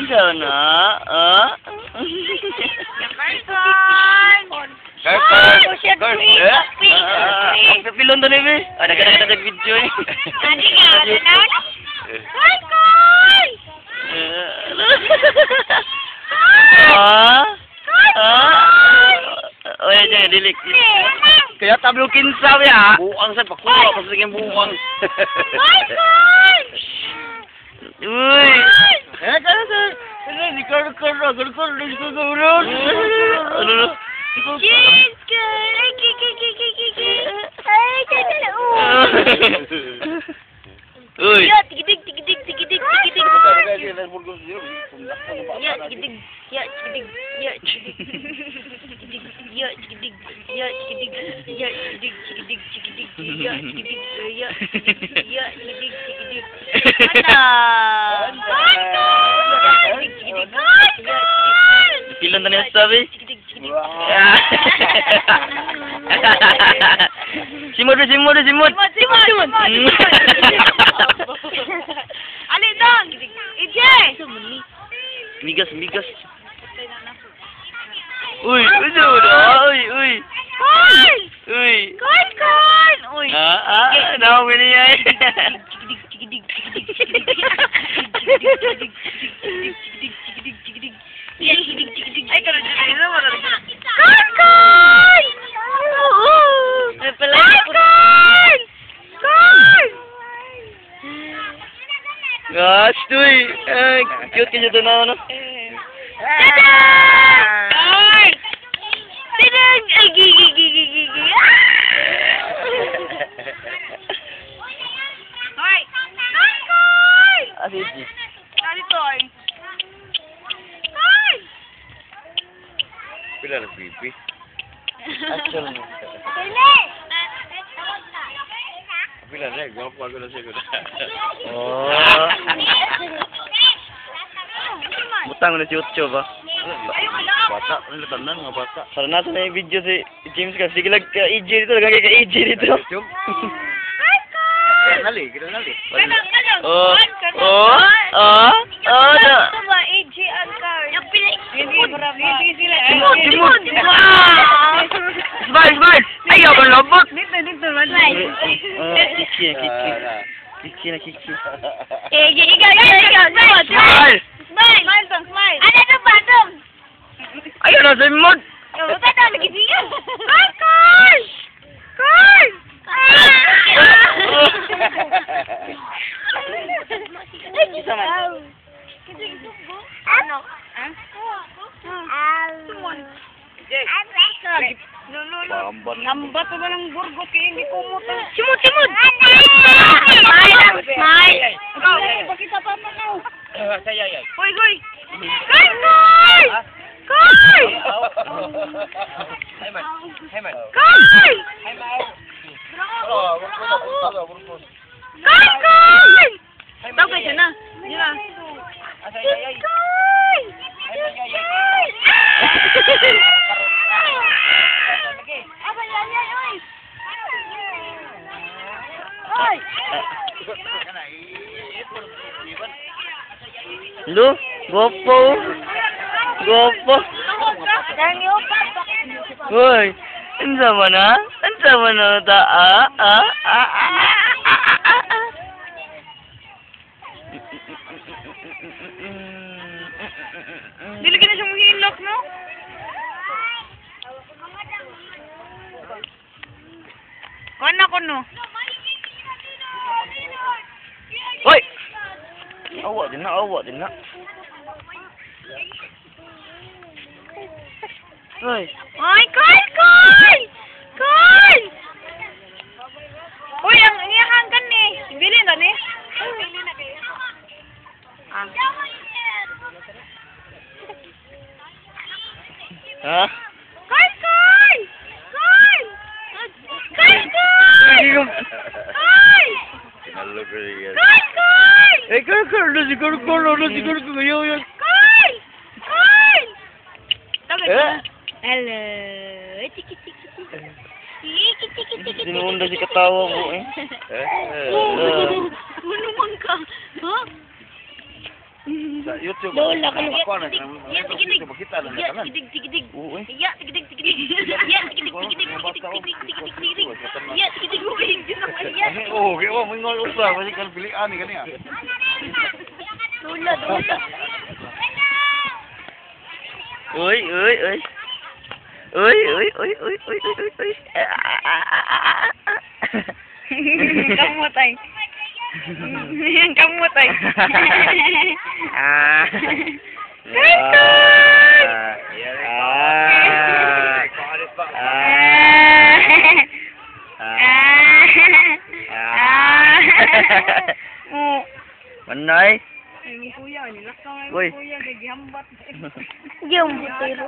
Sana. Karton. Ang pipilon doon eh. Ada kadang-kadang video eh. Adi nga, nanan? Karton! Oh ya jangan dilik. Kaya tablo kinsaw ya. Buang sa pakuha pa sa buang. Uy. Ini kar. Uy. Ya, tigidig. Pilon na niya sabi. Simod. Ali dong. Ije. Migas. Uy, udah. Uy. Kon. Uy. Now ini ya. Ay, kalau jadi itu mau dari sana. Kon. Gosh, tuh, cute kayaknya tuh nama. Gigi. Hoy. Asik. Kali toy. Pila na pipi. Actual mo. Pila na, gwapo ako na siya. Oh. Butang na si Utso ba? Bata, ano tanan mga bata. Para natin na yung video si James kasi sige lang ka-EJ dito, lagay ka-EJ dito. Nali. Oh. Ba EJ ang card. Yung pinay. Timot. Smile. Ayaw ka lobot. Dito man. Kiki. Ikaw. Smile. Smile. Ano to batong? Ayaw na sa imod. Buta na lagi siya. Corn. Ano? Nambat ba ng burgo kaya hindi kumuta? Simot! Smile! Ikaw, pakita pa mo na. Hoy! Koy! Tao kayo na. Yun na. Lu, gopo. Hoy, ansa mana ta Dili ka na siyang mahilok, no? Kono, no? Hoy! Awak din na. Hoy! Ay, Koy! Uy, ang iyakan kan ni. Bili na ni. Ha? Koy! Kinalo ko yan. Koy! Siguro ko yun. Koy! Eh? Hello. Tiki. Sinunda si katawa mo eh. Ano man ka? Ha? Sa YouTube. Lola ka. Ako na. Iya, tigidig. Kita lang Iya, tanan. tigidig, tigidig. Oo, eh. Iya, tigidig, tigidig. Iya, tigidig, tigidig, tigidig, tigidig, tigidig. Iya, tigidig, tigidig. Iya. Oh, kaya mo ngol usah kasi kan pilihan ni kaniya. Lola, lola. Uy, uy, uy. Uy, uy, uy, uy, uy, uy, uy. Kamutay. Kamutay. Ah. Manay. Ay, kuya, nilakaw Uy. kuya, kay gihambat. Yung butiro.